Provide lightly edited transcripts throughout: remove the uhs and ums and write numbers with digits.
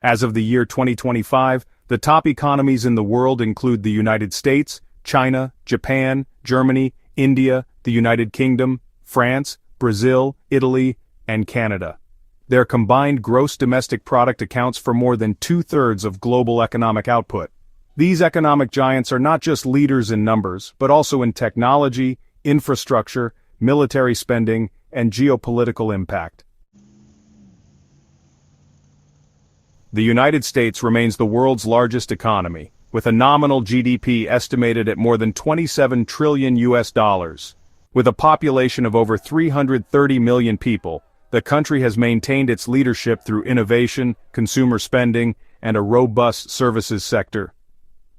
As of the year 2025, the top economies in the world include the United States, China, Japan, Germany, India, the United Kingdom, France, Brazil, Italy, and Canada. Their combined gross domestic product accounts for more than two-thirds of global economic output. These economic giants are not just leaders in numbers, but also in technology, infrastructure, military spending, and geopolitical impact. The United States remains the world's largest economy, with a nominal GDP estimated at more than $27 trillion. With a population of over 330 million people, the country has maintained its leadership through innovation, consumer spending, and a robust services sector.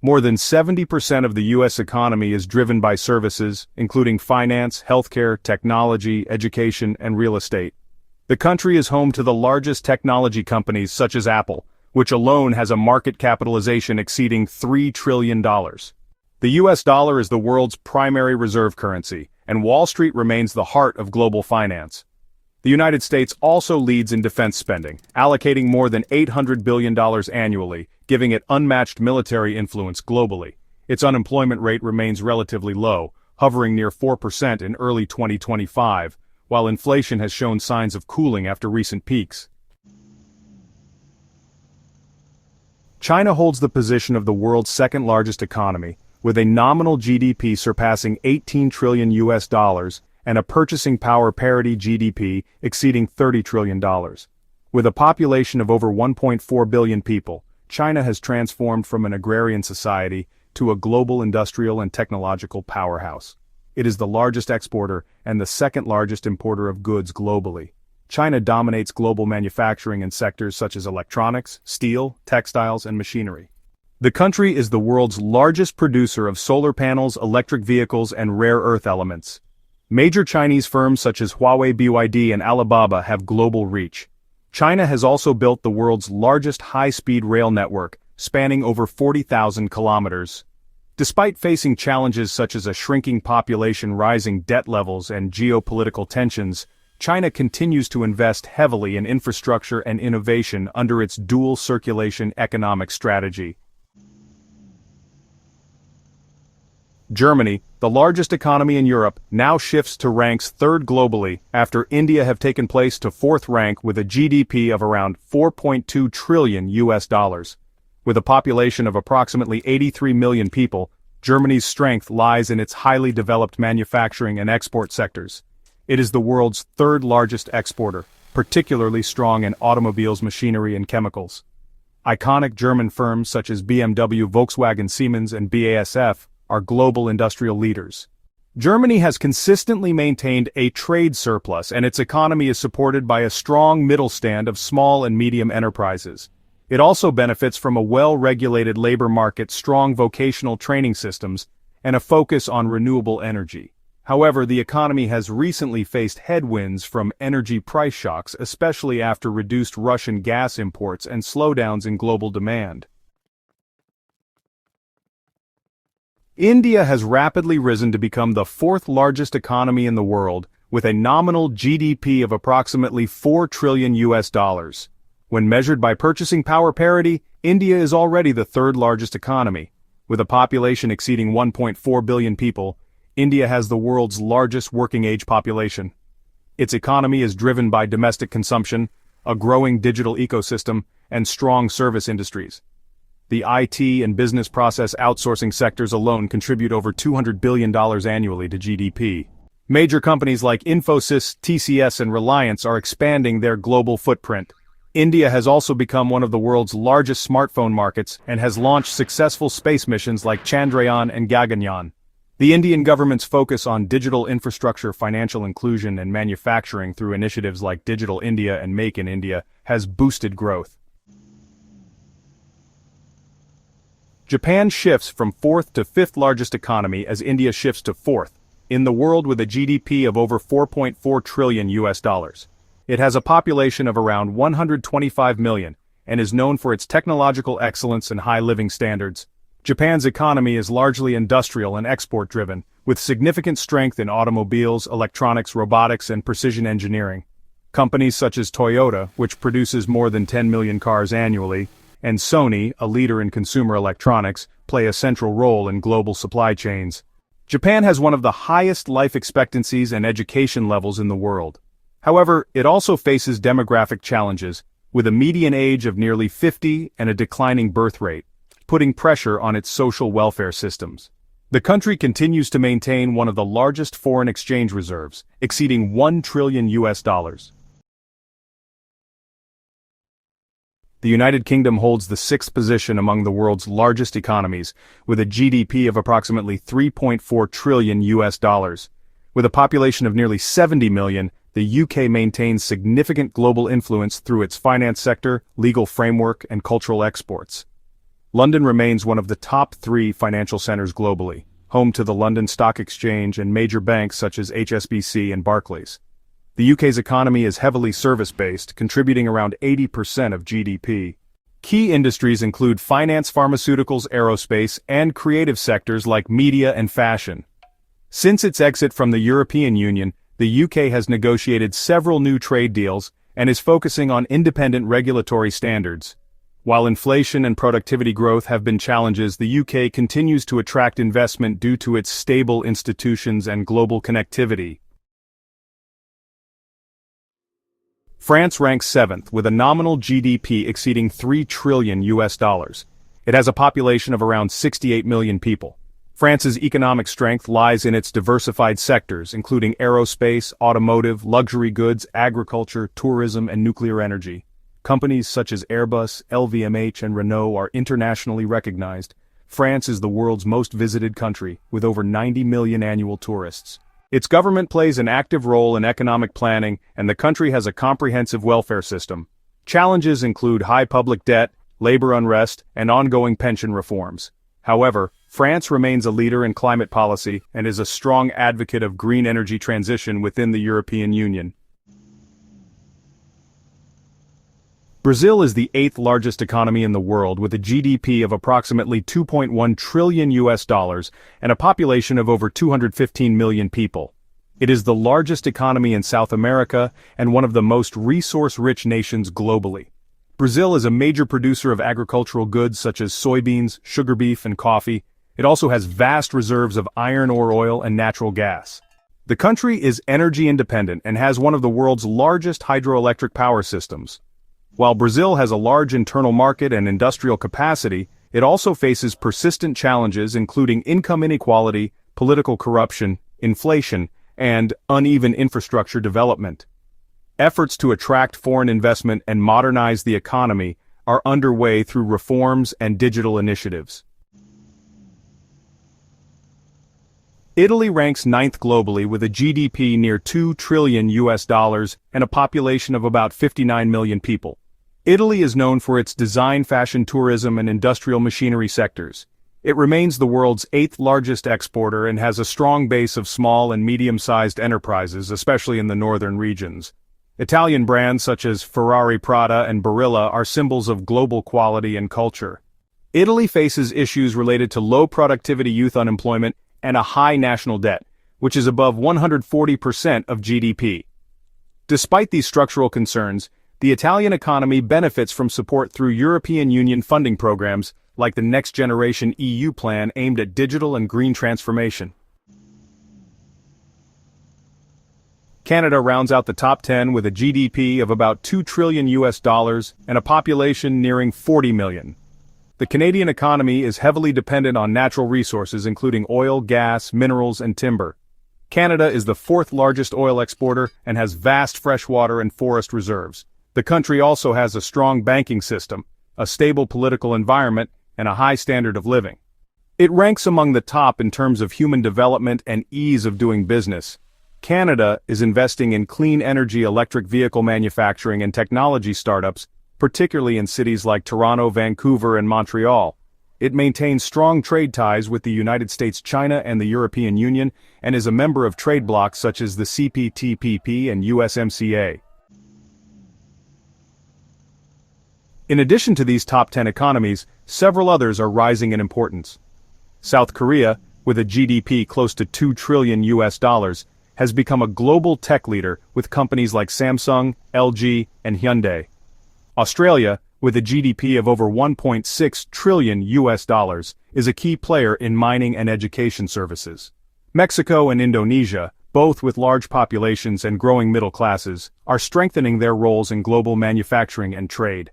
More than 70% of the U.S. economy is driven by services, including finance, healthcare, technology, education, and real estate. The country is home to the largest technology companies such as Apple, which alone has a market capitalization exceeding $3 trillion. The U.S. dollar is the world's primary reserve currency, and Wall Street remains the heart of global finance. The United States also leads in defense spending, allocating more than $800 billion annually, giving it unmatched military influence globally. Its unemployment rate remains relatively low, hovering near 4% in early 2025, while inflation has shown signs of cooling after recent peaks. China holds the position of the world's second-largest economy, with a nominal GDP surpassing $18 trillion and a purchasing power parity GDP exceeding $30 trillion. With a population of over 1.4 billion people, China has transformed from an agrarian society to a global industrial and technological powerhouse. It is the largest exporter and the second-largest importer of goods globally. China dominates global manufacturing in sectors such as electronics, steel, textiles, and machinery. The country is the world's largest producer of solar panels, electric vehicles, and rare earth elements. Major Chinese firms such as Huawei, BYD, and Alibaba have global reach. China has also built the world's largest high-speed rail network, spanning over 40,000 kilometers. Despite facing challenges such as a shrinking population, rising debt levels, and geopolitical tensions, China continues to invest heavily in infrastructure and innovation under its dual circulation economic strategy. Germany, the largest economy in Europe, now shifts to ranks third globally after India have taken place to fourth rank with a GDP of around $4.2 trillion. With a population of approximately 83 million people, Germany's strength lies in its highly developed manufacturing and export sectors. It is the world's third largest exporter, particularly strong in automobiles, machinery, and chemicals. Iconic German firms such as BMW, Volkswagen, Siemens, and BASF are global industrial leaders. Germany has consistently maintained a trade surplus, and its economy is supported by a strong middle stand of small and medium enterprises. It also benefits from a well-regulated labor market, strong vocational training systems, and a focus on renewable energy. However, the economy has recently faced headwinds from energy price shocks, especially after reduced Russian gas imports and slowdowns in global demand. India has rapidly risen to become the fourth largest economy in the world, with a nominal GDP of approximately $4 trillion. When measured by purchasing power parity, India is already the third largest economy. With a population exceeding 1.4 billion people, India has the world's largest working-age population. Its economy is driven by domestic consumption, a growing digital ecosystem, and strong service industries. The IT and business process outsourcing sectors alone contribute over $200 billion annually to GDP. Major companies like Infosys, TCS, and Reliance are expanding their global footprint. India has also become one of the world's largest smartphone markets and has launched successful space missions like Chandrayaan and Gaganyaan. The Indian government's focus on digital infrastructure, financial inclusion, and manufacturing through initiatives like Digital India and Make in India has boosted growth. Japan shifts from fourth to fifth largest economy as India shifts to fourth, in the world with a GDP of over $4.4 trillion. It has a population of around 125 million and is known for its technological excellence and high living standards. Japan's economy is largely industrial and export-driven, with significant strength in automobiles, electronics, robotics, and precision engineering. Companies such as Toyota, which produces more than 10 million cars annually, and Sony, a leader in consumer electronics, play a central role in global supply chains. Japan has one of the highest life expectancies and education levels in the world. However, it also faces demographic challenges, with a median age of nearly 50 and a declining birth rate, putting pressure on its social welfare systems. The country continues to maintain one of the largest foreign exchange reserves, exceeding $1 trillion. The United Kingdom holds the sixth position among the world's largest economies, with a GDP of approximately $3.4 trillion. With a population of nearly 70 million, the UK maintains significant global influence through its finance sector, legal framework, and cultural exports. London remains one of the top 3 financial centers globally, home to the London Stock Exchange and major banks such as HSBC and Barclays. The UK's economy is heavily service-based, contributing around 80% of GDP. Key industries include finance, pharmaceuticals, aerospace, and creative sectors like media and fashion. Since its exit from the European Union, the UK has negotiated several new trade deals and is focusing on independent regulatory standards. While inflation and productivity growth have been challenges, the UK continues to attract investment due to its stable institutions and global connectivity. France ranks 7th with a nominal GDP exceeding $3 trillion. It has a population of around 68 million people. France's economic strength lies in its diversified sectors, including aerospace, automotive, luxury goods, agriculture, tourism, and nuclear energy. Companies such as Airbus, LVMH, and Renault are internationally recognized. France is the world's most visited country, with over 90 million annual tourists. Its government plays an active role in economic planning, and the country has a comprehensive welfare system. Challenges include high public debt, labor unrest, and ongoing pension reforms. However, France remains a leader in climate policy and is a strong advocate of green energy transition within the European Union. Brazil is the 8th largest economy in the world with a GDP of approximately $2.1 trillion and a population of over 215 million people. It is the largest economy in South America and one of the most resource-rich nations globally. Brazil is a major producer of agricultural goods such as soybeans, sugar beef, and coffee. It also has vast reserves of iron ore oil and natural gas. The country is energy independent and has one of the world's largest hydroelectric power systems. While Brazil has a large internal market and industrial capacity, it also faces persistent challenges including income inequality, political corruption, inflation, and uneven infrastructure development. Efforts to attract foreign investment and modernize the economy are underway through reforms and digital initiatives. Italy ranks 9th globally with a GDP near $2 trillion and a population of about 59 million people. Italy is known for its design, fashion, tourism, and industrial machinery sectors. It remains the world's 8th largest exporter and has a strong base of small and medium-sized enterprises, especially in the northern regions. Italian brands such as Ferrari, Prada, and Barilla are symbols of global quality and culture. Italy faces issues related to low productivity youth unemployment and a high national debt, which is above 140% of GDP. Despite these structural concerns, the Italian economy benefits from support through European Union funding programs like the Next Generation EU plan aimed at digital and green transformation. Canada rounds out the top 10 with a GDP of about $2 trillion and a population nearing 40 million. The Canadian economy is heavily dependent on natural resources including oil, gas, minerals, and timber. Canada is the 4th largest oil exporter and has vast freshwater and forest reserves. The country also has a strong banking system, a stable political environment, and a high standard of living. It ranks among the top in terms of human development and ease of doing business. Canada is investing in clean energy, electric vehicle manufacturing, and technology startups, particularly in cities like Toronto, Vancouver, and Montreal. It maintains strong trade ties with the United States, China, and the European Union, and is a member of trade blocs such as the CPTPP and USMCA. In addition to these top 10 economies, several others are rising in importance. South Korea, with a GDP close to $2 trillion, has become a global tech leader with companies like Samsung, LG, and Hyundai. Australia, with a GDP of over 1.6 trillion US dollars, is a key player in mining and education services. Mexico and Indonesia, both with large populations and growing middle classes, are strengthening their roles in global manufacturing and trade.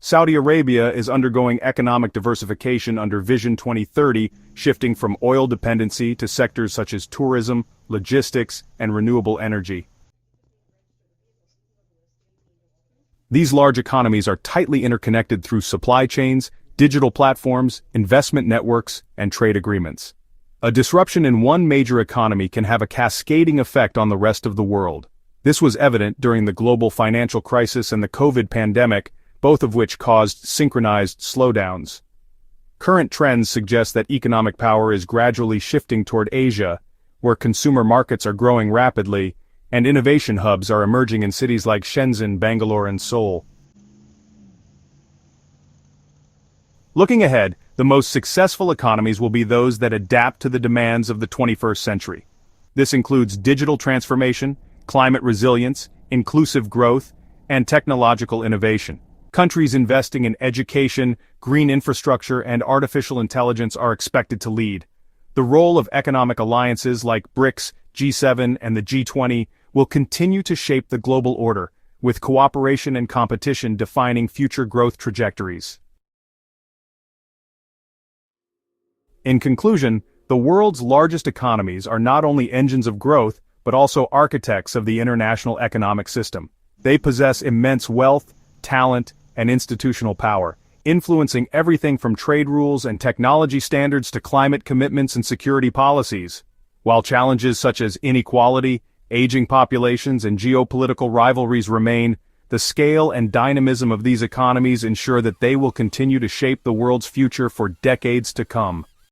Saudi Arabia is undergoing economic diversification under Vision 2030, shifting from oil dependency to sectors such as tourism, logistics, and renewable energy. These large economies are tightly interconnected through supply chains, digital platforms, investment networks, and trade agreements. A disruption in one major economy can have a cascading effect on the rest of the world. This was evident during the global financial crisis and the COVID pandemic, both of which caused synchronized slowdowns. Current trends suggest that economic power is gradually shifting toward Asia, where consumer markets are growing rapidly, and innovation hubs are emerging in cities like Shenzhen, Bangalore, and Seoul. Looking ahead, the most successful economies will be those that adapt to the demands of the 21st century. This includes digital transformation, climate resilience, inclusive growth, and technological innovation. Countries investing in education, green infrastructure, and artificial intelligence are expected to lead. The role of economic alliances like BRICS, G7, and the G20 will continue to shape the global order, with cooperation and competition defining future growth trajectories. In conclusion, the world's largest economies are not only engines of growth, but also architects of the international economic system. They possess immense wealth, talent, and institutional power, influencing everything from trade rules and technology standards to climate commitments and security policies. While challenges such as inequality, aging populations, and geopolitical rivalries remain, the scale and dynamism of these economies ensure that they will continue to shape the world's future for decades to come.